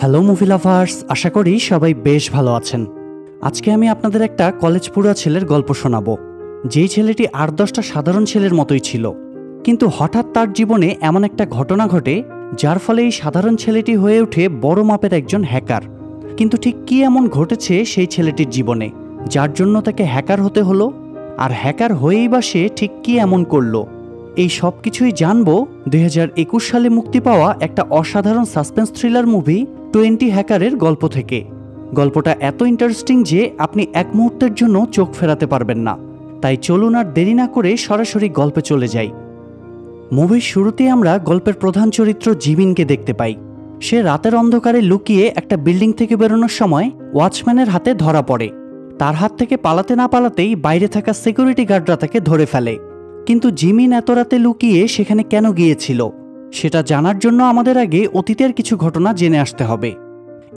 Hello movie lovers, আশা করি সবাই বেশ ভালো আছেন। আজকে আমি আপনাদের একটা কলেজ পড়ুয়া ছেলের গল্প শোনাবো, যেই ছেলেটি ৮-১০টা সাধারণ ছেলের মতোই ছিল, কিন্তু হঠাৎ তার জীবনে এমন একটা ঘটনা ঘটে যার ফলে এই সাধারণ ছেলেটি হয়ে ওঠে বড় মাপের একজন হ্যাকার। কিন্তু ঠিক কী এমন ঘটেছে সেই ছেলেটির জীবনে যার জন্য তাকে হ্যাকার হতে হলো, আর হ্যাকার হয়েই বা সে ঠিক কী এমন করলো, এই সব কিছুই জানবো ২০২১ সালে মুক্তি পাওয়া একটা অসাধারণ সাসপেন্স থ্রিলার মুভি 20 হ্যাকারের গল্প থেকে। গল্পটা এত ইন্টারেস্টিং যে আপনি এক মুহূর্তের জন্য চোখ ফেরাতে পারবেন না। তাই চলুন আর দেরি না করে সরাসরি গল্পে চলে যাই। মুভির শুরুতে আমরা গল্পের প্রধান চরিত্র জিমিনকে দেখতে পাই। সে রাতের অন্ধকারে লুকিয়ে একটা বিল্ডিং থেকে বেরোনোর সময় ওয়াচম্যানের হাতে ধরা পড়ে। তার হাত থেকে পালাতে না পালাতেই বাইরে থাকা সিকিউরিটি গার্ডরা তাকে ধরে ফেলে। কিন্তু জিমিন এত রাতে লুকিয়ে সেখানে কেন গিয়েছিল সেটা জানার জন্য আমাদের আগে অতীতের কিছু ঘটনা জেনে আসতে হবে।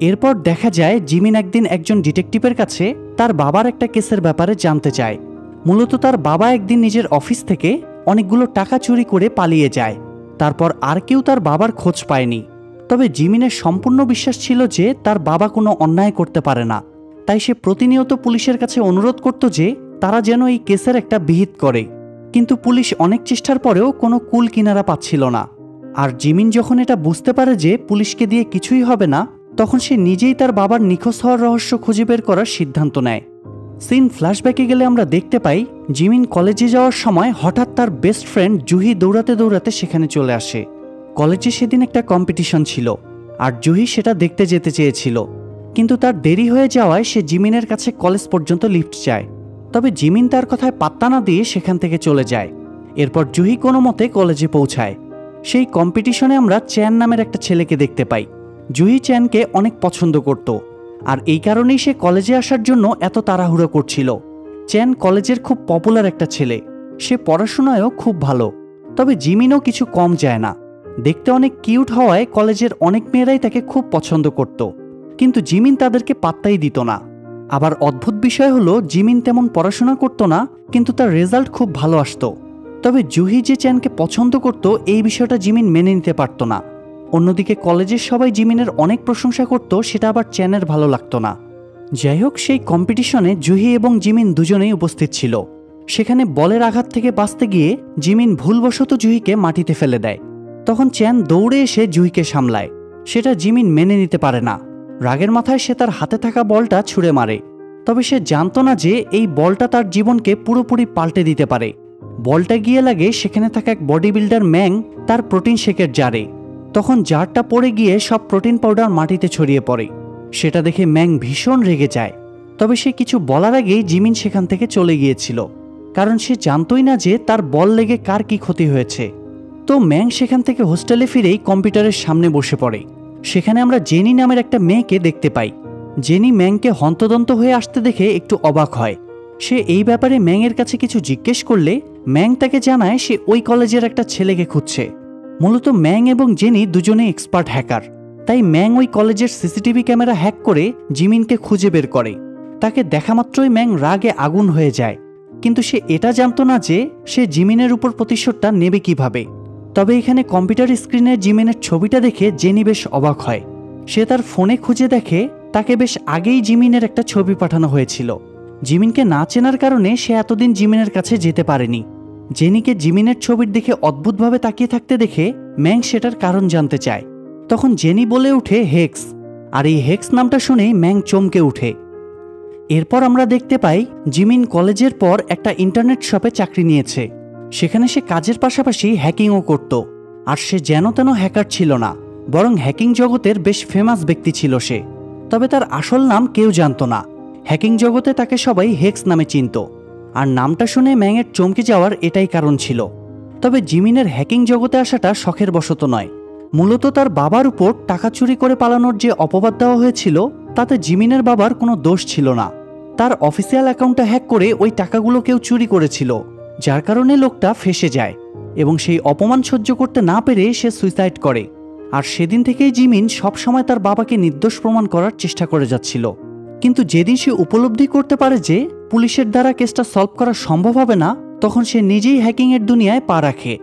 এরপর দেখা যায় জিমিন একদিন একজন ডিটেকটিভের কাছে তার বাবার একটা কেসের ব্যাপারে জানতে চায়। মূলত তার বাবা একদিন নিজের অফিস থেকে অনেকগুলো টাকা চুরি করে পালিয়ে যায়। তারপর আর কেউ তার বাবার খোঁজ পায়নি। তবে জিমিনের সম্পূর্ণ বিশ্বাস ছিল যে তার বাবা কোনো অন্যায় করতে পারে না। তাই সে প্রতিনিয়ত পুলিশের কাছে অনুরোধ করত যে তারা যেন এই কেসের একটা বিহিত করে। কিন্তু পুলিশ অনেক চেষ্টার পরেও কোনো কুল কিনারা পাচ্ছিল না। আর জিমিন যখন এটা বুঝতে পারে যে পুলিশকে দিয়ে কিছুই হবে না, তখন সে নিজেই তার বাবার নিখোঁজ হওয়ার রহস্য খুঁজে বের করার সিদ্ধান্ত নেয়। সিন ফ্ল্যাশব্যাকে গেলে আমরা দেখতে পাই জিমিন কলেজে যাওয়ার সময় হঠাৎ তার বেস্ট ফ্রেন্ড জুহি দৌড়াতে দৌড়াতে সেখানে চলে আসে। কলেজে সেদিন একটা কম্পিটিশন ছিল আর জুহি সেটা দেখতে যেতে চেয়েছিল, কিন্তু তার দেরি হয়ে যাওয়ায় সে জিমিনের কাছে কলেজ পর্যন্ত লিফট চায়। তবে জিমিন তার কথায় পাত্তা না দিয়ে সেখান থেকে চলে যায়। এরপর জুহি কোনো মতে কলেজে পৌঁছায়। সেই কম্পিটিশনে আমরা চ্যান নামের একটা ছেলেকে দেখতে পাই। জুহি চ্যানকে অনেক পছন্দ করত, আর এই কারণেই সে কলেজে আসার জন্য এত তাড়াহুড়ো করছিল। চ্যান কলেজের খুব পপুলার একটা ছেলে, সে পড়াশোনায়ও খুব ভালো। তবে জিমিনও কিছু কম যায় না, দেখতে অনেক কিউট হওয়ায় কলেজের অনেক মেয়েরাই তাকে খুব পছন্দ করত, কিন্তু জিমিন তাদেরকে পাত্তাই দিত না। আবার অদ্ভুত বিষয় হলো জিমিন তেমন পড়াশোনা করত না, কিন্তু তার রেজাল্ট খুব ভালো আসতো। তবে জুহি যে চ্যানকে পছন্দ করত এই বিষয়টা জিমিন মেনে নিতে পারত না। অন্যদিকে কলেজের সবাই জিমিনের অনেক প্রশংসা করত, সেটা আবার চ্যানের ভালো লাগতো না। যাই হোক, সেই কম্পিটিশনে জুহি এবং জিমিন দুজনেই উপস্থিত ছিল। সেখানে বলের আঘাত থেকে বাঁচতে গিয়ে জিমিন ভুলবশত জুহিকে মাটিতে ফেলে দেয়। তখন চ্যান দৌড়ে এসে জুহিকে সামলায়। সেটা জিমিন মেনে নিতে পারে না। রাগের মাথায় সে তার হাতে থাকা বলটা ছুঁড়ে মারে। তবে সে জানত না যে এই বলটা তার জীবনকে পুরোপুরি পাল্টে দিতে পারে। বলটা গিয়ে লাগে সেখানে থাকা এক বডি বিল্ডার ম্যাং তার প্রোটিন শেকের জারে। তখন জারটা পড়ে গিয়ে সব প্রোটিন পাউডার মাটিতে ছড়িয়ে পড়ে। সেটা দেখে ম্যাং ভীষণ রেগে যায়। তবে সে কিছু বলার আগেই জিমিন সেখান থেকে চলে গিয়েছিল, কারণ সে জানতই না যে তার বল লেগে কার কি ক্ষতি হয়েছে। তো ম্যাং সেখান থেকে হোস্টেলে ফিরেই কম্পিউটারের সামনে বসে পড়ে। সেখানে আমরা জেনি নামের একটা মেয়েকে দেখতে পাই। জেনি ম্যাংকে হন্তদন্ত হয়ে আসতে দেখে একটু অবাক হয়। সে এই ব্যাপারে ম্যাংয়ের কাছে কিছু জিজ্ঞেস করলে ম্যাং তাকে জানায় সে ওই কলেজের একটা ছেলেকে খুঁজছে। মূলত ম্যাং এবং জেনি দুজনেই এক্সপার্ট হ্যাকার। তাই ম্যাং ওই কলেজের সিসিটিভি ক্যামেরা হ্যাক করে জিমিনকে খুঁজে বের করে। তাকে দেখামাত্রই ম্যাং রাগে আগুন হয়ে যায়, কিন্তু সে এটা জানতো না যে সে জিমিনের উপর প্রতিশোধটা নেবে কিভাবে। তবে এখানে কম্পিউটার স্ক্রিনে জিমিনের ছবিটা দেখে জেনি বেশ অবাক হয়। সে তার ফোনে খুঁজে দেখে তাকে বেশ আগেই জিমিনের একটা ছবি পাঠানো হয়েছিল। জিমিনকে না চেনার কারণে সে এতদিন জিমিনের কাছে যেতে পারেনি। জেনিকে জিমিনের ছবির দিকে অদ্ভুতভাবে তাকিয়ে থাকতে দেখে ম্যাং সেটার কারণ জানতে চায়। তখন জেনি বলে উঠে হেক্স, আর এই হেক্স নামটা শুনেই ম্যাং চমকে উঠে। এরপর আমরা দেখতে পাই জিমিন কলেজের পর একটা ইন্টারনেট শপে চাকরি নিয়েছে। সেখানে সে কাজের পাশাপাশি হ্যাকিংও করত। আর সে যেন তেন হ্যাকার ছিল না, বরং হ্যাকিং জগতের বেশ ফেমাস ব্যক্তি ছিল সে। তবে তার আসল নাম কেউ জানত না। হ্যাকিং জগতে তাকে সবাই হেক্স নামে চিনত, আর নামটা শুনে ম্যাংয়ের চমকে যাওয়ার এটাই কারণ ছিল। তবে জিমিনের হ্যাকিং জগতে আসাটা শখের বশত নয়। মূলত তার বাবার উপর টাকা চুরি করে পালানোর যে অপবাদ দেওয়া হয়েছিল তাতে জিমিনের বাবার কোনো দোষ ছিল না। তার অফিসিয়াল অ্যাকাউন্টটা হ্যাক করে ওই টাকাগুলো কেউ চুরি করেছিল, যার কারণে লোকটা ফেঁসে যায় এবং সেই অপমান সহ্য করতে না পেরে সে সুইসাইড করে। আর সেদিন থেকেই জিমিন সবসময় তার বাবাকে নির্দোষ প্রমাণ করার চেষ্টা করে যাচ্ছিল। কিন্তু যেদিন সে উপলব্ধি করতে পারে যে পুলিশের দ্বারা কেসটা সলভ করা সম্ভব হবে না, তখন সে নিজেই হ্যাকিংয়ের দুনিয়ায় পা রাখে।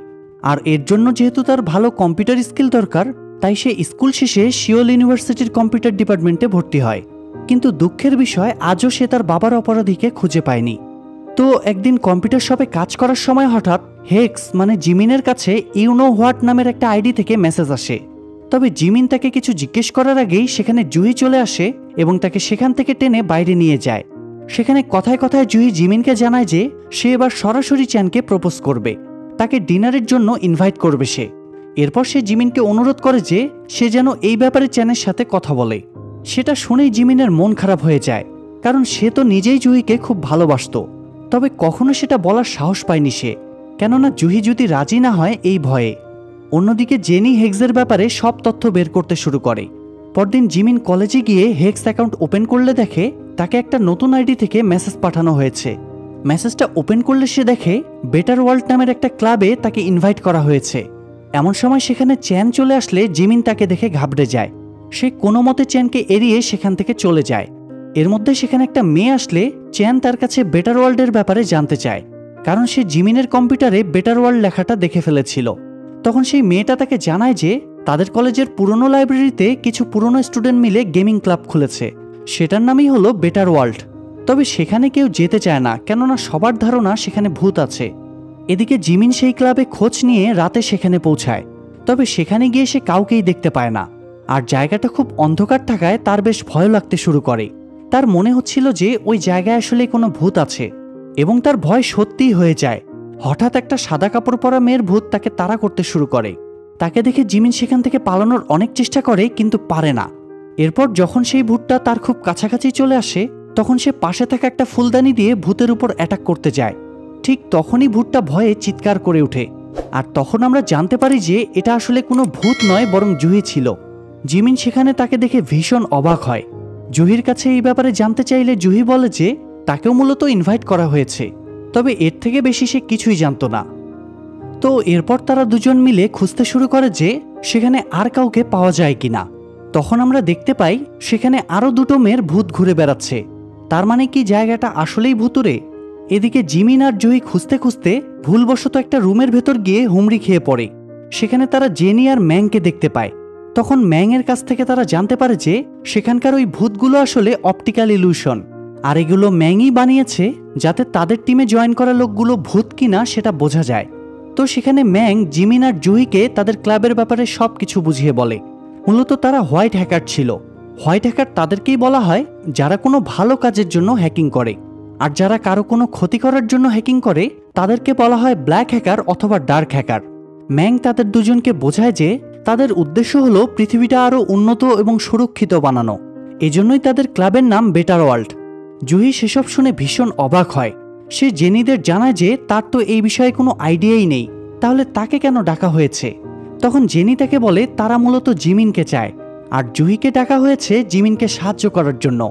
আর এর জন্য যেহেতু তার ভালো কম্পিউটার স্কিল দরকার, তাই সে স্কুল শেষে সিওল ইউনিভার্সিটির কম্পিউটার ডিপার্টমেন্টে ভর্তি হয়। কিন্তু দুঃখের বিষয় আজও সে তার বাবার অপরাধীকে খুঁজে পায়নি। তো একদিন কম্পিউটার শপে কাজ করার সময় হঠাৎ হেক্স মানে জিমিনের কাছে ইউ নো হোয়াট নামের একটা আইডি থেকে মেসেজ আসে। তবে জিমিন তাকে কিছু জিজ্ঞেস করার আগেই সেখানে জুহি চলে আসে এবং তাকে সেখান থেকে টেনে বাইরে নিয়ে যায়। সেখানে কথায় কথায় জুহি জিমিনকে জানায় যে সে এবার সরাসরি চ্যানকে প্রপোজ করবে, তাকে ডিনারের জন্য ইনভাইট করবে সে। এরপর সে জিমিনকে অনুরোধ করে যে সে যেন এই ব্যাপারে চ্যানের সাথে কথা বলে। সেটা শুনেই জিমিনের মন খারাপ হয়ে যায়, কারণ সে তো নিজেই জুহিকে খুব ভালোবাসত। তবে কখনো সেটা বলার সাহস পায়নি সে, কেননা জুহি যদি রাজি না হয় এই ভয়ে। অন্যদিকে জেনি হেক্সের ব্যাপারে সব তথ্য বের করতে শুরু করে। পরদিন জিমিন কলেজে গিয়ে হেক্স অ্যাকাউন্ট ওপেন করলে দেখে তাকে একটা নতুন আইডি থেকে মেসেজ পাঠানো হয়েছে। মেসেজটা ওপেন করলে সে দেখে বেটার ওয়ার্ল্ড নামের একটা ক্লাবে তাকে ইনভাইট করা হয়েছে। এমন সময় সেখানে চ্যান চলে আসলে জিমিন তাকে দেখে ঘাবড়ে যায়। সে কোনো মতে চ্যানকে এড়িয়ে সেখান থেকে চলে যায়। এর মধ্যে সেখানে একটা মেয়ে আসলে চ্যান তার কাছে বেটার ওয়ার্ল্ডের ব্যাপারে জানতে চায়, কারণ সে জিমিনের কম্পিউটারে বেটার ওয়ার্ল্ড লেখাটা দেখে ফেলেছিল। তখন সেই মেয়েটা তাকে জানায় যে তাদের কলেজের পুরনো লাইব্রেরিতে কিছু পুরনো স্টুডেন্ট মিলে গেমিং ক্লাব খুলেছে, সেটার নামই হলো বেটার ওয়ার্ল্ড। তবে সেখানে কেউ যেতে চায় না, কেননা সবার ধারণা সেখানে ভূত আছে। এদিকে জিমিন সেই ক্লাবে খোঁজ নিয়ে রাতে সেখানে পৌঁছায়। তবে সেখানে গিয়ে সে কাউকেই দেখতে পায় না, আর জায়গাটা খুব অন্ধকার থাকায় তার বেশ ভয় লাগতে শুরু করে। তার মনে হচ্ছিল যে ওই জায়গায় আসলে কোনো ভূত আছে, এবং তার ভয় সত্যিই হয়ে যায়। হঠাৎ একটা সাদা কাপড় পরা মেয়ের ভূত তাকে তাড়া করতে শুরু করে। তাকে দেখে জিমিন সেখান থেকে পালানোর অনেক চেষ্টা করে, কিন্তু পারে না। এরপর যখন সেই ভূতটা তার খুব কাছাকাছি চলে আসে, তখন সে পাশে থাকা একটা ফুলদানি দিয়ে ভূতের উপর অ্যাটাক করতে যায়। ঠিক তখনই ভূতটা ভয়ে চিৎকার করে ওঠে, আর তখন আমরা জানতে পারি যে এটা আসলে কোনো ভূত নয়, বরং জুহি ছিল। জিমিন সেখানে তাকে দেখে ভীষণ অবাক হয়। জুহির কাছে এই ব্যাপারে জানতে চাইলে জুহি বলে যে তাকেও মূলত ইনভাইট করা হয়েছে, তবে এর থেকে বেশি সে কিছুই জানত না। তো এরপর তারা দুজন মিলে খুঁজতে শুরু করে যে সেখানে আর কাউকে পাওয়া যায় কিনা। তখন আমরা দেখতে পাই সেখানে আরও দুটো মেয়ের ভূত ঘুরে বেড়াচ্ছে। তার মানে কি জায়গাটা আসলেই ভুতুরে? এদিকে জিমিন আর জুহি খুঁজতে খুঁজতে ভুলবশত একটা রুমের ভেতর গিয়ে হুমড়ি খেয়ে পড়ে। সেখানে তারা জেনি আর ম্যাংকে দেখতে পায়। তখন ম্যাংয়ের কাছ থেকে তারা জানতে পারে যে সেখানকার ওই ভূতগুলো আসলে অপটিক্যাল ইলিউশন, আর এগুলো ম্যাংই বানিয়েছে যাতে তাদের টিমে জয়েন করা লোকগুলো ভূত কিনা সেটা বোঝা যায়। তো সেখানে ম্যাং জিমিন আর জুহিকে তাদের ক্লাবের ব্যাপারে সব কিছু বুঝিয়ে বলে। মূলত তারা হোয়াইট হ্যাকার ছিল। হোয়াইট হ্যাকার তাদেরকেই বলা হয় যারা কোনো ভালো কাজের জন্য হ্যাকিং করে, আর যারা কারো কোনো ক্ষতি করার জন্য হ্যাকিং করে তাদেরকে বলা হয় ব্ল্যাক হ্যাকার অথবা ডার্ক হ্যাকার। ম্যাং তাদের দুজনকে বোঝায় যে তাদের উদ্দেশ্য হলো পৃথিবীটা আরও উন্নত এবং সুরক্ষিত বানানো, এজন্যই তাদের ক্লাবের নাম বেটার ওয়ার্ল্ড। জুহি সেসব শুনে ভীষণ অবাক হয়। সে জেনিদের জানায় যে তার তো এই বিষয়ে কোনো আইডিয়াই নেই, তাহলে তাকে কেন ডাকা হয়েছে। তখন জেনি তাকে বলে তারা মূলত জিমিনকে চায়, আর জুহিকে ডাকা হয়েছে জিমিনকে সাহায্য করার জন্য।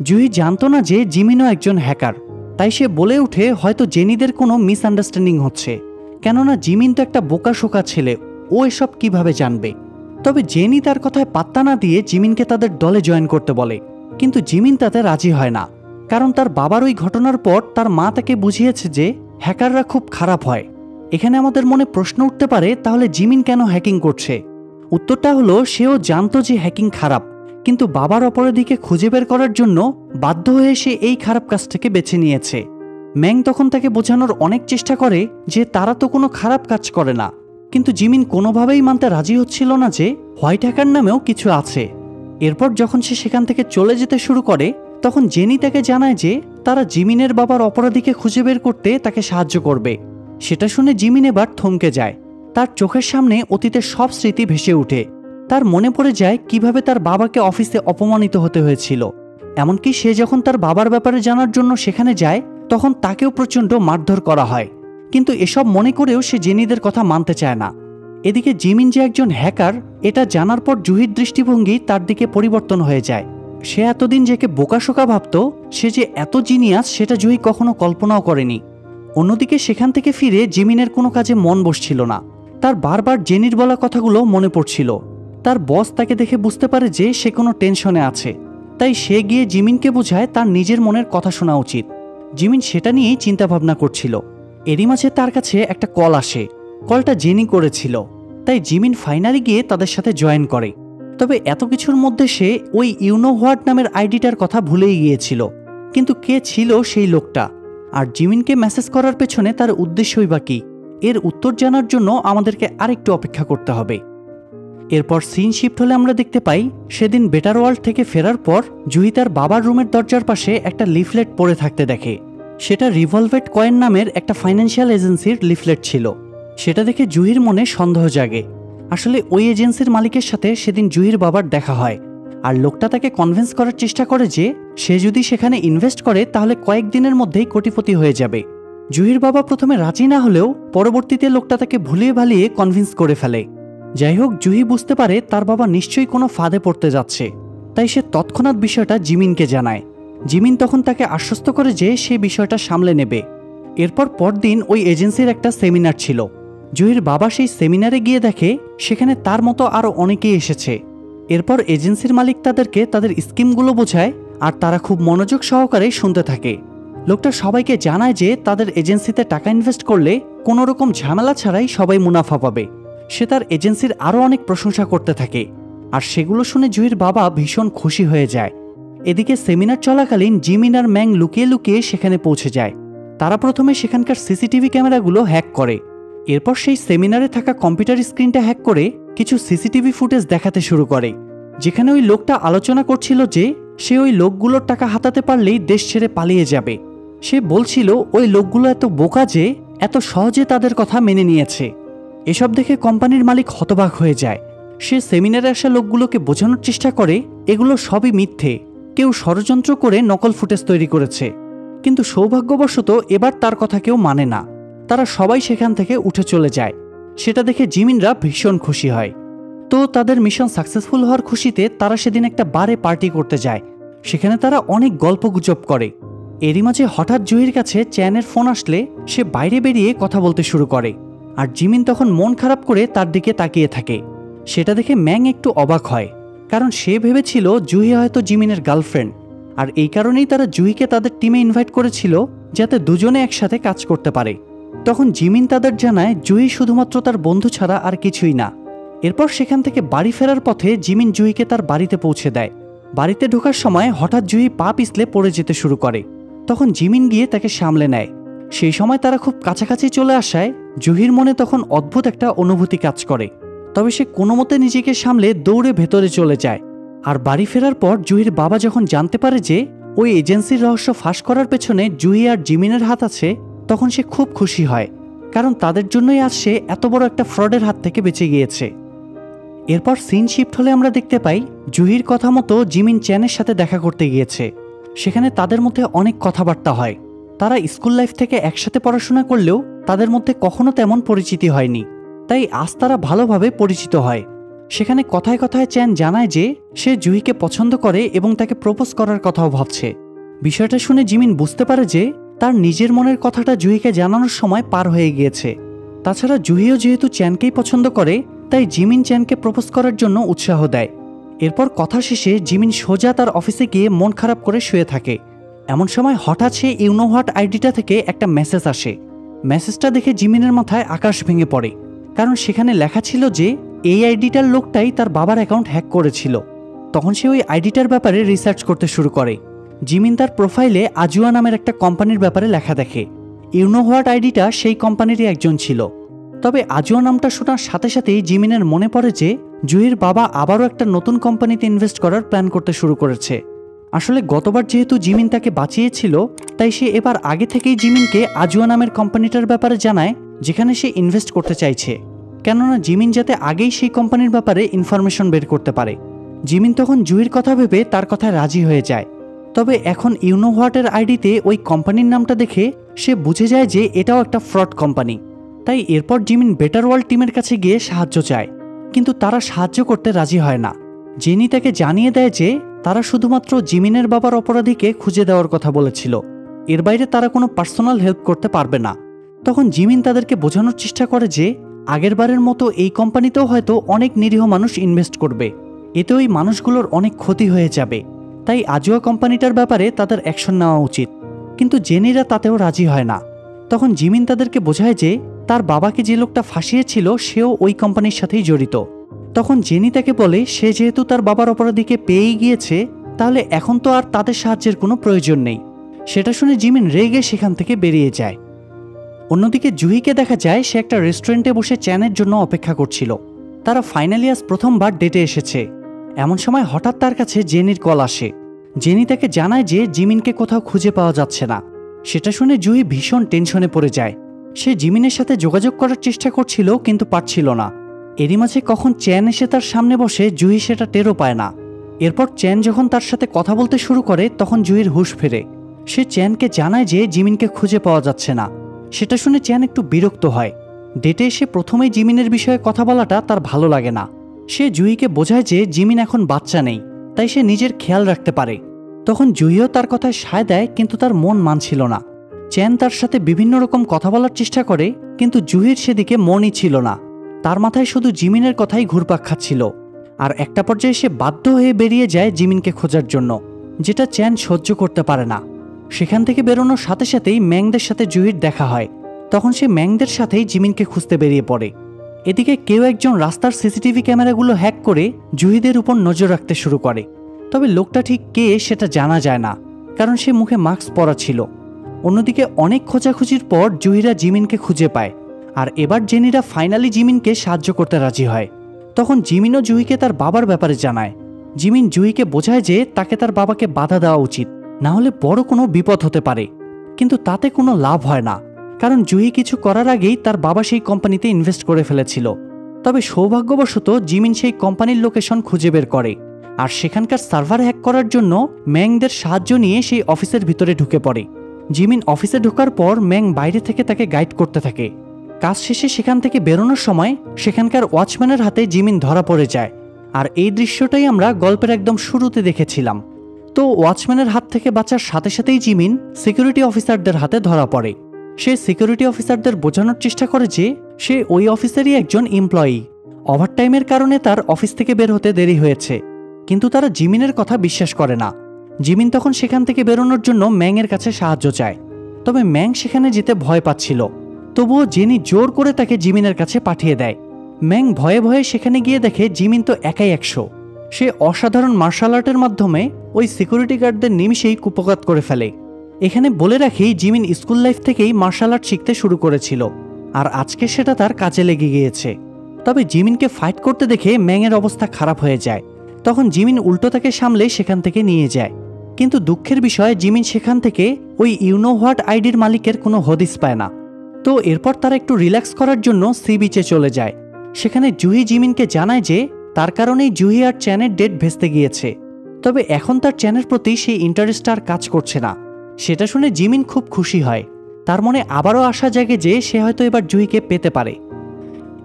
জুহি জানতো না যে জিমিনও একজন হ্যাকার, তাই সে বলে উঠে হয়তো জেনিদের কোনো মিসআন্ডারস্ট্যান্ডিং হচ্ছে, কেননা জিমিন তো একটা বোকাশোকা ছেলে, ও এসব কিভাবে জানবে। তবে জেনি তার কথায় পাত্তা না দিয়ে জিমিনকে তাদের দলে জয়েন করতে বলে, কিন্তু জিমিন তাতে রাজি হয় না, কারণ তার বাবার ওই ঘটনার পর তার মা তাকে বুঝিয়েছে যে হ্যাকাররা খুব খারাপ হয়। এখানে আমাদের মনে প্রশ্ন উঠতে পারে, তাহলে জিমিন কেন হ্যাকিং করছে? উত্তরটা হলো সেও জানতো যে হ্যাকিং খারাপ, কিন্তু বাবার অপরাধীকে খুঁজে বের করার জন্য বাধ্য হয়ে সে এই খারাপ কাজটাকে বেছে নিয়েছে। ম্যাং তখন তাকে বোঝানোর অনেক চেষ্টা করে যে তারা তো কোনো খারাপ কাজ করে না, কিন্তু জিমিন কোনোভাবেই মানতে রাজি হচ্ছিল না যে হোয়াইট হ্যাকার নামেও কিছু আছে। এরপর যখন সে সেখান থেকে চলে যেতে শুরু করে, তখন জেনি তাকে জানায় যে তারা জিমিনের বাবার অপরাধীকে খুঁজে বের করতে তাকে সাহায্য করবে। সেটা শুনে জিমিন এবার থমকে যায়। তার চোখের সামনে অতীতের সব স্মৃতি ভেসে ওঠে। তার মনে পড়ে যায় কিভাবে তার বাবাকে অফিসে অপমানিত হতে হয়েছিল। এমনকি সে যখন তার বাবার ব্যাপারে জানার জন্য সেখানে যায়, তখন তাকেও প্রচণ্ড মারধর করা হয়। কিন্তু এসব মনে করেও সে জেনিদের কথা মানতে চায় না। এদিকে জিমিন যে একজন হ্যাকার এটা জানার পর জুহির দৃষ্টিভঙ্গি তার দিকে পরিবর্তন হয়ে যায়। সে এতদিন যাকে বোকাশোকা ভাবত, সে যে এত জিনিয়াস সেটা জুহি কখনো কল্পনাও করেনি। অন্যদিকে সেখান থেকে ফিরে জিমিনের কোনো কাজে মন বসছিল না। তার বারবার জেনির বলা কথাগুলো মনে পড়ছিল। তার বস তাকে দেখে বুঝতে পারে যে সে কোনো টেনশনে আছে, তাই সে গিয়ে জিমিনকে বোঝায় তার নিজের মনের কথা শোনা উচিত। জিমিন সেটা নিয়েই চিন্তা ভাবনা করছিল। এরই মাঝে তার কাছে একটা কল আসে। কলটা জেনি করেছিল। তাই জিমিন ফাইনালি গিয়ে তাদের সাথে জয়েন করে। তবে এত কিছুর মধ্যে সে ওই ইউনো হোয়াট নামের আইডিটার কথা ভুলেই গিয়েছিল। কিন্তু কে ছিল সেই লোকটা, আর জিমিনকে মেসেজ করার পেছনে তার উদ্দেশ্যই বা কী, এর উত্তর জানার জন্য আমাদেরকে আরেকটু অপেক্ষা করতে হবে। এরপর সিন শিফট হলে আমরা দেখতে পাই সেদিন বেটার ওয়ার্ল্ড থেকে ফেরার পর জুহি তার বাবার রুমের দরজার পাশে একটা লিফলেট পড়ে থাকতে দেখে। সেটা রিভলভেট কয়েন নামের একটা ফাইন্যান্সিয়াল এজেন্সির লিফলেট ছিল। সেটা দেখে জুহির মনে সন্দেহ জাগে। আসলে ওই এজেন্সির মালিকের সাথে সেদিন জুহির বাবার দেখা হয়, আর লোকটা তাকে কনভিন্স করার চেষ্টা করে যে সে যদি সেখানে ইনভেস্ট করে তাহলে কয়েকদিনের মধ্যেই কোটিপতি হয়ে যাবে। জুহির বাবা প্রথমে রাজি না হলেও পরবর্তীতে লোকটা তাকে ভুলিয়ে ভালিয়ে কনভিন্স করে ফেলে। যাই হোক, জুহি বুঝতে পারে তার বাবা নিশ্চয়ই কোনো ফাঁদে পড়তে যাচ্ছে, তাই সে তৎক্ষণাৎ বিষয়টা জিমিনকে জানায়। জিমিন তখন তাকে আশ্বস্ত করে যে সে বিষয়টা সামলে নেবে। এরপর পরদিন ওই এজেন্সির একটা সেমিনার ছিল। জুহির বাবা সেই সেমিনারে গিয়ে দেখে সেখানে তার মতো আরও অনেকেই এসেছে। এরপর এজেন্সির মালিক তাদেরকে তাদের স্কিমগুলো বোঝায়, আর তারা খুব মনোযোগ সহকারে শুনতে থাকে। লোকটা সবাইকে জানায় যে তাদের এজেন্সিতে টাকা ইনভেস্ট করলে কোনো রকম ঝামেলা ছাড়াই সবাই মুনাফা পাবে। সে তার এজেন্সির আরও অনেক প্রশংসা করতে থাকে, আর সেগুলো শুনে জুহির বাবা ভীষণ খুশি হয়ে যায়। এদিকে সেমিনার চলাকালীন জিমিন আর ম্যাং লুকিয়ে লুকিয়ে সেখানে পৌঁছে যায়। তারা প্রথমে সেখানকার সিসিটিভি ক্যামেরাগুলো হ্যাক করে। এরপর সেই সেমিনারে থাকা কম্পিউটার স্ক্রিনটা হ্যাক করে কিছু সিসিটিভি ফুটেজ দেখাতে শুরু করে, যেখানে ওই লোকটা আলোচনা করছিল যে সে ওই লোকগুলোর টাকা হাতাতে পারলেই দেশ ছেড়ে পালিয়ে যাবে। সে বলছিল ওই লোকগুলো এত বোকা যে এত সহজে তাদের কথা মেনে নিয়েছে। এসব দেখে কোম্পানির মালিক হতবাক হয়ে যায়। সে সেমিনারে আসা লোকগুলোকে বোঝানোর চেষ্টা করে এগুলো সবই মিথ্যে, কেউ ষড়যন্ত্র করে নকল ফুটেজ তৈরি করেছে। কিন্তু সৌভাগ্যবশত এবার তার কথা কেউ মানে না। তারা সবাই সেখান থেকে উঠে চলে যায়। সেটা দেখে জিমিনরা ভীষণ খুশি হয়। তো তাদের মিশন সাকসেসফুল হওয়ার খুশিতে তারা সেদিন একটা বারে পার্টি করতে যায়। সেখানে তারা অনেক গল্পগুজব করে। এরই মাঝে হঠাৎ জুহির কাছে চ্যানের ফোন আসলে সে বাইরে বেরিয়ে কথা বলতে শুরু করে, আর জিমিন তখন মন খারাপ করে তার দিকে তাকিয়ে থাকে। সেটা দেখে ম্যাং একটু অবাক হয়, কারণ সে ভেবেছিল জুহি হয়তো জিমিনের গার্লফ্রেন্ড, আর এই কারণেই তারা জুহিকে তাদের টিমে ইনভাইট করেছিল যাতে দুজনে একসাথে কাজ করতে পারে। তখন জিমিন তাদের জানায় জুহি শুধুমাত্র তার বন্ধু ছাড়া আর কিছুই না। এরপর সেখান থেকে বাড়ি ফেরার পথে জিমিন জুহিকে তার বাড়িতে পৌঁছে দেয়। বাড়িতে ঢোকার সময় হঠাৎ জুহি পা পিছলে পড়ে যেতে শুরু করে। তখন জিমিন গিয়ে তাকে সামলে নেয়। সেই সময় তারা খুব কাছাকাছি চলে আসায় জুহির মনে তখন অদ্ভুত একটা অনুভূতি কাজ করে। তবে সে কোনো মতে নিজেকে সামলে দৌড়ে ভেতরে চলে যায়। আর বাড়ি ফেরার পর জুহির বাবা যখন জানতে পারে যে ওই এজেন্সির রহস্য ফাঁস করার পেছনে জুহি আর জিমিনের হাত আছে, তখন সে খুব খুশি হয়, কারণ তাদের জন্যই আজ সে এত বড় একটা ফ্রডের হাত থেকে বেঁচে গিয়েছে। এরপর সিন শিফট হলে আমরা দেখতে পাই জুহির কথা মতো জিমিন চ্যানের সাথে দেখা করতে গিয়েছে। সেখানে তাদের মধ্যে অনেক কথাবার্তা হয়। তারা স্কুল লাইফ থেকে একসাথে পড়াশোনা করলেও তাদের মধ্যে কখনো তেমন পরিচিতি হয়নি, তাই আজ তারা ভালোভাবে পরিচিত হয়। সেখানে কথায় কথায় চ্যান জানায় যে সে জুহিকে পছন্দ করে এবং তাকে প্রপোজ করার কথাও ভাবছে। বিষয়টা শুনে জিমিন বুঝতে পারে যে তার নিজের মনের কথাটা জুহিকে জানানোর সময় পার হয়ে গিয়েছে। তাছাড়া জুহিও যেহেতু চ্যানকেই পছন্দ করে, তাই জিমিন চ্যানকে প্রপোজ করার জন্য উৎসাহ দেয়। এরপর কথা শেষে জিমিন সোজা তার অফিসে গিয়ে মন খারাপ করে শুয়ে থাকে। এমন সময় হঠাৎ সে ইউনো হোয়াট আইডিটা থেকে একটা মেসেজ আসে। মেসেজটা দেখে জিমিনের মাথায় আকাশ ভেঙে পড়ে, কারণ সেখানে লেখা ছিল যে এই আইডিটার লোকটাই তার বাবার অ্যাকাউন্ট হ্যাক করেছিল। তখন সে ওই আইডিটার ব্যাপারে রিসার্চ করতে শুরু করে। জিমিন তার প্রোফাইলে আজুয়া নামের একটা কোম্পানির ব্যাপারে লেখা দেখে। ইউনো হোয়াট আইডিটা সেই কোম্পানিরই একজন ছিল। তবে আজুয়া নামটা শোনার সাথে সাথেই জিমিনের মনে পড়ে যে জুহির বাবা আবারও একটা নতুন কোম্পানিতে ইনভেস্ট করার প্ল্যান করতে শুরু করেছে। আসলে গতবার যেহেতু জিমিন তাকে বাঁচিয়েছিল, তাই সে এবার আগে থেকেই জিমিনকে আজুয়া নামের কোম্পানিটার ব্যাপারে জানায় যেখানে সে ইনভেস্ট করতে চাইছে, কেননা জিমিন যাতে আগেই সেই কোম্পানির ব্যাপারে ইনফরমেশন বের করতে পারে। জিমিন তখন জুহির কথা ভেবে তার কথায় রাজি হয়ে যায়। তবে এখন ইউনো হোয়াটের আইডিতে ওই কোম্পানির নামটা দেখে সে বুঝে যায় যে এটাও একটা ফ্রড কোম্পানি। তাই এরপর জিমিন বেটার ওয়ার্ল্ড টিমের কাছে গিয়ে সাহায্য চায়, কিন্তু তারা সাহায্য করতে রাজি হয় না। জেনি তাকে জানিয়ে দেয় যে তারা শুধুমাত্র জিমিনের বাবার অপরাধীকে খুঁজে দেওয়ার কথা বলেছিল, এর বাইরে তারা কোনো পার্সোনাল হেল্প করতে পারবে না। তখন জিমিন তাদেরকে বোঝানোর চেষ্টা করে যে আগেরবারের মতো এই কোম্পানিতেও হয়তো অনেক নিরীহ মানুষ ইনভেস্ট করবে, এতে ওই মানুষগুলোর অনেক ক্ষতি হয়ে যাবে, তাই আজুয়া কোম্পানিটার ব্যাপারে তাদের অ্যাকশন নেওয়া উচিত। কিন্তু জেনিরা তাতেও রাজি হয় না। তখন জিমিন তাদেরকে বোঝায় যে তার বাবাকে যে লোকটা ফাঁসিয়েছিল সেও ওই কোম্পানির সাথেই জড়িত। তখন জেনি তাকে বলে সে যেহেতু তার বাবার অপরাধীকে পেয়েই গিয়েছে, তাহলে এখন তো আর তাদের সাহায্যের কোনো প্রয়োজন নেই। সেটা শুনে জিমিন রেগে সেখান থেকে বেরিয়ে যায়। অন্যদিকে জুহিকে দেখা যায় সে একটা রেস্টুরেন্টে বসে চ্যানের জন্য অপেক্ষা করছিল। তারা ফাইনালি আজ প্রথমবার ডেটে এসেছে। এমন সময় হঠাৎ তার কাছে জেনির কল আসে। জেনি তাকে জানায় যে জিমিনকে কোথাও খুঁজে পাওয়া যাচ্ছে না। সেটা শুনে জুহি ভীষণ টেনশনে পড়ে যায়। সে জিমিনের সাথে যোগাযোগ করার চেষ্টা করছিল কিন্তু পারছিল না। এরই মাঝে কখন চ্যান এসে তার সামনে বসে জুহি সেটা টেরও পায় না। এরপর চ্যান যখন তার সাথে কথা বলতে শুরু করে তখন জুহির হুঁশ ফেরে। সে চ্যানকে জানায় যে জিমিনকে খুঁজে পাওয়া যাচ্ছে না। সেটা শুনে চ্যান একটু বিরক্ত হয়। ডেটে এসে প্রথমেই জিমিনের বিষয়ে কথা বলাটা তার ভালো লাগে না। সে জুহিকে বোঝায় যে জিমিন এখন বাচ্চা নেই, তাই সে নিজের খেয়াল রাখতে পারে। তখন জুহিও তার কথায় সায় দেয় কিন্তু তার মন মানছিল না। চ্যান তার সাথে বিভিন্ন রকম কথা বলার চেষ্টা করে কিন্তু জুহির সেদিকে মনই ছিল না। তার মাথায় শুধু জিমিনের কথাই ঘুরপাক খাচ্ছিল। আর একটা পর্যায়ে সে বাধ্য হয়ে বেরিয়ে যায় জিমিনকে খোঁজার জন্য, যেটা চ্যান সহ্য করতে পারে না। সেখান থেকে বেরোনোর সাথে সাথেই ম্যাংদের সাথে জুহির দেখা হয়। তখন সে ম্যাংদের সাথেই জিমিনকে খুঁজতে বেরিয়ে পড়ে। এদিকে কেউ একজন রাস্তার সিসিটিভি ক্যামেরাগুলো হ্যাক করে জুহিদের উপর নজর রাখতে শুরু করে। তবে লোকটা ঠিক কে সেটা জানা যায় না, কারণ সে মুখে মাস্ক পরা ছিল। অন্যদিকে অনেক খোঁজাখুঁজির পর জুহিরা জিমিনকে খুঁজে পায়। আর এবার জেনিরা ফাইনালি জিমিনকে সাহায্য করতে রাজি হয়। তখন জিমিনও জুহিকে তার বাবার ব্যাপারে জানায়। জিমিন জুহিকে বোঝায় যে তাকে তার বাবাকে বাধা দেওয়া উচিত, না হলে বড় কোনো বিপদ হতে পারে। কিন্তু তাতে কোনো লাভ হয় না, কারণ জুহি কিছু করার আগেই তার বাবা সেই কোম্পানিতে ইনভেস্ট করে ফেলেছিল। তবে সৌভাগ্যবশত জিমিন সেই কোম্পানির লোকেশন খুঁজে বের করে, আর সেখানকার সার্ভার হ্যাক করার জন্য ম্যাংদের সাহায্য নিয়ে সেই অফিসের ভিতরে ঢুকে পড়ে। জিমিন অফিসে ঢোকার পর ম্যাং বাইরে থেকে তাকে গাইড করতে থাকে। কাজ শেষে সেখান থেকে বেরোনোর সময় সেখানকার ওয়াচম্যানের হাতে জিমিন ধরা পড়ে যায়। আর এই দৃশ্যটাই আমরা গল্পের একদম শুরুতে দেখেছিলাম। তো ওয়াচম্যানের হাত থেকে বাঁচার সাথে সাথেই জিমিন সিকিউরিটি অফিসারদের হাতে ধরা পড়ে। সে সিকিউরিটি অফিসারদের বোঝানোর চেষ্টা করে যে সে ওই অফিসেরই একজন এমপ্লয়ি। ওভারটাইমের কারণে তার অফিস থেকে বের হতে দেরি হয়েছে, কিন্তু তারা জিমিনের কথা বিশ্বাস করে না। জিমিন তখন সেখান থেকে বেরোনোর জন্য ম্যাংয়ের কাছে সাহায্য চায়। তবে ম্যাং সেখানে যেতে ভয় পাচ্ছিল, তবুও জেনি জোর করে তাকে জিমিনের কাছে পাঠিয়ে দেয়। ম্যাং ভয়ে ভয়ে সেখানে গিয়ে দেখে জিমিন তো একাই 100। সে অসাধারণ মার্শাল আর্টের মাধ্যমে ওই সিকিউরিটি গার্ডদের নিমিষেই কুপঘাত করে ফেলে। এখানে বলে রাখি, জিমিন স্কুল লাইফ থেকেই মার্শাল আর্ট শিখতে শুরু করেছিল, আর আজকে সেটা তার কাজে লেগে গিয়েছে। তবে জিমিনকে ফাইট করতে দেখে ম্যাংয়ের অবস্থা খারাপ হয়ে যায়। তখন জিমিন উল্টো তাকে সামলে সেখান থেকে নিয়ে যায়। কিন্তু দুঃখের বিষয়, জিমিন সেখান থেকে ওই ইউনো হোয়াট আইডির মালিকের কোনো হদিস পায় না। তো এরপর তারা একটু রিল্যাক্স করার জন্য সি বিচে চলে যায়। সেখানে জুহি জিমিনকে জানায় যে তার কারণেই জুহি আর চ্যানের ডেট ভেস্তে গিয়েছে। তবে এখন তার চ্যানের প্রতি সেই ইন্টারেস্ট আর কাজ করছে না। সেটা শুনে জিমিন খুব খুশি হয়। তার মনে আবারও আশা জাগে যে সে হয়তো এবার জুহিকে পেতে পারে।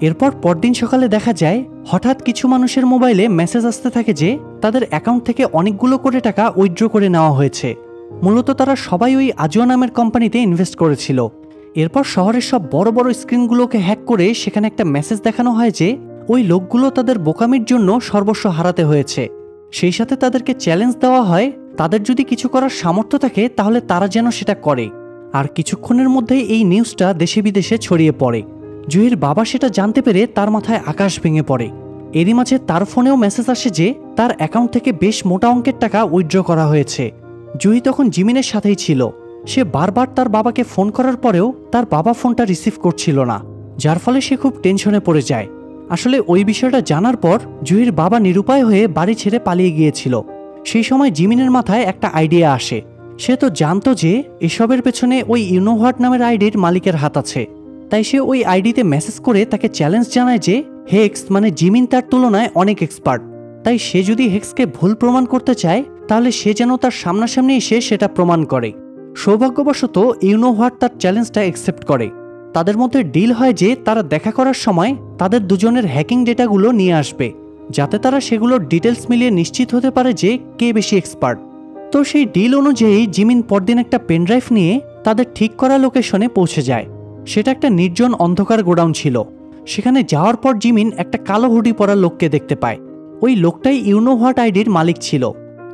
এরপর পরদিন সকালে দেখা যায় হঠাৎ কিছু মানুষের মোবাইলে মেসেজ আসতে থাকে যে তাদের অ্যাকাউন্ট থেকে অনেকগুলো কোটি টাকা উইথড্র করে নেওয়া হয়েছে। মূলত তারা সবাই ওই আজুয়া নামের কোম্পানিতে ইনভেস্ট করেছিল। এরপর শহরের সব বড় বড় স্ক্রিনগুলোকে হ্যাক করে সেখানে একটা মেসেজ দেখানো হয় যে ওই লোকগুলো তাদের বোকামির জন্য সর্বস্ব হারাতে হয়েছে। সেই সাথে তাদেরকে চ্যালেঞ্জ দেওয়া হয়, তাদের যদি কিছু করার সামর্থ্য থাকে তাহলে তারা যেন সেটা করে। আর কিছুক্ষণের মধ্যেই এই নিউজটা দেশে বিদেশে ছড়িয়ে পড়ে। জুহির বাবা সেটা জানতে পেরে তার মাথায় আকাশ ভেঙে পড়ে। এরই মাঝে তার ফোনেও মেসেজ আসে যে তার অ্যাকাউন্ট থেকে বেশ মোটা অঙ্কের টাকা উইথড্র করা হয়েছে। জুহি তখন জিমিনের সাথেই ছিল। সে বারবার তার বাবাকে ফোন করার পরেও তার বাবা ফোনটা রিসিভ করছিল না, যার ফলে সে খুব টেনশনে পড়ে যায়। আসলে ওই বিষয়টা জানার পর জুহির বাবা নিরুপায় হয়ে বাড়ি ছেড়ে পালিয়ে গিয়েছিল। সেই সময় জিমিনের মাথায় একটা আইডিয়া আসে। সে তো জানতো যে এসবের পেছনে ওই ইউনো হোয়াট নামের আইডির মালিকের হাত আছে। তাই সে ওই আইডিতে মেসেজ করে তাকে চ্যালেঞ্জ জানায় যে হেক্স মানে জিমিন তার তুলনায় অনেক এক্সপার্ট। তাই সে যদি হেক্সকে ভুল প্রমাণ করতে চায় তাহলে সে যেন তার সামনাসামনি এসে সেটা প্রমাণ করে। সৌভাগ্যবশত ইউনো হোয়াট তার চ্যালেঞ্জটা অ্যাকসেপ্ট করে। তাদের মধ্যে ডিল হয় যে তারা দেখা করার সময় তাদের দুজনের হ্যাকিং ডেটাগুলো নিয়ে আসবে, যাতে তারা সেগুলোর ডিটেলস মিলিয়ে নিশ্চিত হতে পারে যে কে বেশি এক্সপার্ট। তো সেই ডিল অনুযায়ী জিমিন পরদিন একটা পেনড্রাইভ নিয়ে তাদের ঠিক করা লোকেশনে পৌঁছে যায়। সেটা একটা নির্জন অন্ধকার গোডাউন ছিল। সেখানে যাওয়ার পর জিমিন একটা কালো হুডি পরা লোককে দেখতে পায়। ওই লোকটাই ইউনো হোয়াট আইডির মালিক ছিল।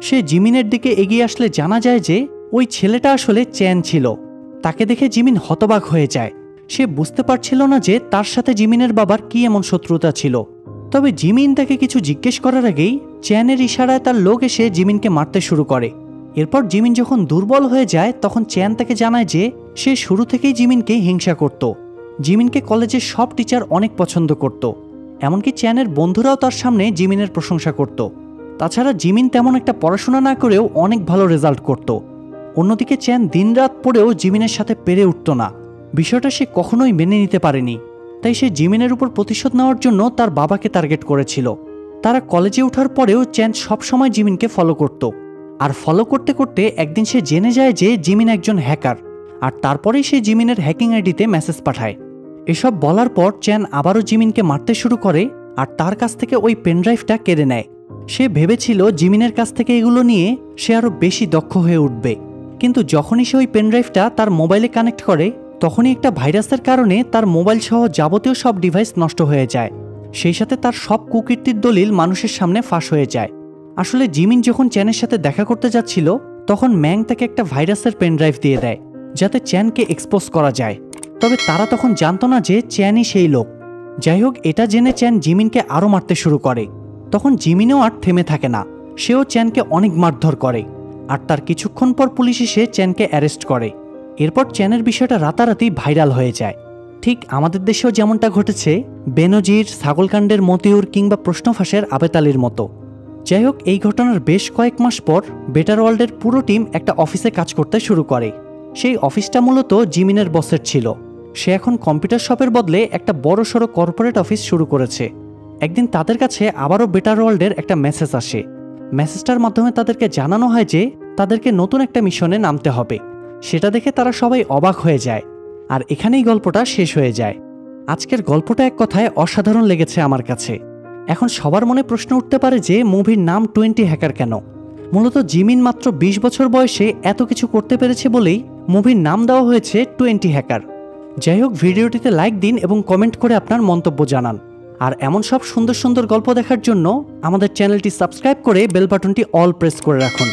সে জিমিনের দিকে এগিয়ে আসলে জানা যায় যে ওই ছেলেটা আসলে চ্যান ছিল। তাকে দেখে জিমিন হতবাক হয়ে যায়। সে বুঝতে পারছিল না যে তার সাথে জিমিনের বাবার কি এমন শত্রুতা ছিল। তবে জিমিন তাকে কিছু জিজ্ঞেস করার আগেই চ্যানের ইশারায় তার লোক এসে জিমিনকে মারতে শুরু করে। এরপর জিমিন যখন দুর্বল হয়ে যায় তখন চ্যান তাকে জানায় যে সে শুরু থেকেই জিমিনকে হিংসা করত। জিমিনকে কলেজের সব টিচার অনেক পছন্দ করত, এমনকি চ্যানের বন্ধুরাও তার সামনে জিমিনের প্রশংসা করত। তাছাড়া জিমিন তেমন একটা পড়াশোনা না করেও অনেক ভালো রেজাল্ট করত। অন্যদিকে চ্যান দিনরাত পড়েও জিমিনের সাথে পেরে উঠত না। বিষয়টা সে কখনোই মেনে নিতে পারেনি। তাই সে জিমিনের উপর প্রতিশোধ নেওয়ার জন্য তার বাবাকে টার্গেট করেছিল। তারা কলেজে ওঠার পরেও চ্যান সবসময় জিমিনকে ফলো করত। আর ফলো করতে করতে একদিন সে জেনে যায় যে জিমিন একজন হ্যাকার, আর তারপরেই সে জিমিনের হ্যাকিং আইডিতে মেসেজ পাঠায়। এসব বলার পর চ্যান আবারও জিমিনকে মারতে শুরু করে আর তার কাছ থেকে ওই পেনড্রাইভটা কেড়ে নেয়। সে ভেবেছিল জিমিনের কাছ থেকে এগুলো নিয়ে সে আরও বেশি দক্ষ হয়ে উঠবে, কিন্তু যখনই সে ওই পেনড্রাইভটা তার মোবাইলে কানেক্ট করে তখনই একটা ভাইরাসের কারণে তার মোবাইল সহ যাবতীয় সব ডিভাইস নষ্ট হয়ে যায়। সেই সাথে তার সব কুকীর্তির দলিল মানুষের সামনে ফাঁস হয়ে যায়। আসলে জিমিন যখন চ্যানের সাথে দেখা করতে যাচ্ছিল তখন ম্যাং তাকে একটা ভাইরাসের পেনড্রাইভ দিয়ে দেয় যাতে চ্যানকে এক্সপোজ করা যায়। তবে তারা তখন জানতো না যে চ্যানই সেই লোক। যাই হোক, এটা জেনে চ্যান জিমিনকে আরও মারতে শুরু করে। তখন জিমিনও আর থেমে থাকে না, সেও চ্যানকে অনেক মারধর করে। আর তার কিছুক্ষণ পর পুলিশ এসে চ্যানকে অ্যারেস্ট করে। এরপর চ্যানের বিষয়টা রাতারাতি ভাইরাল হয়ে যায়। ঠিক আমাদের দেশেও যেমনটা ঘটেছে বেনজির, ছাগলকাণ্ডের মতিউর কিংবা প্রশ্নফাঁসের আবেদ আলীর মতো। যাই হোক, এই ঘটনার বেশ কয়েক মাস পর বেটার ওয়ার্ল্ডের পুরো টিম একটা অফিসে কাজ করতে শুরু করে। সেই অফিসটা মূলত জিমিনের বসের ছিল। সে এখন কম্পিউটার শপের বদলে একটা বড়সড় কর্পোরেট অফিস শুরু করেছে। একদিন তাদের কাছে আবারও বেটার ওয়ার্ল্ডের একটা মেসেজ আসে। মেসেজটার মাধ্যমে তাদেরকে জানানো হয় যে তাদেরকে নতুন একটা মিশনে নামতে হবে। সেটা দেখে তারা সবাই অবাক হয়ে যায়। আর এখানেই গল্পটা শেষ হয়ে যায়। আজকের গল্পটা এক কথায় অসাধারণ লেগেছে আমার কাছে। এখন সবার মনে প্রশ্ন উঠতে পারে যে মুভির নাম 20 হ্যাকার কেন? মূলত জিমিন মাত্র 20 বছর বয়সে এত কিছু করতে পেরেছে বলেই মুভির নাম দেওয়া হয়েছে 20 হ্যাকার। যাই হোক, ভিডিওটিতে লাইক দিন এবং কমেন্ট করে আপনার মন্তব্য জানান। আর এমন সব সুন্দর সুন্দর গল্প দেখার জন্য আমাদের চ্যানেলটি সাবস্ক্রাইব করে বেল বাটনটি অল প্রেস করে রাখুন।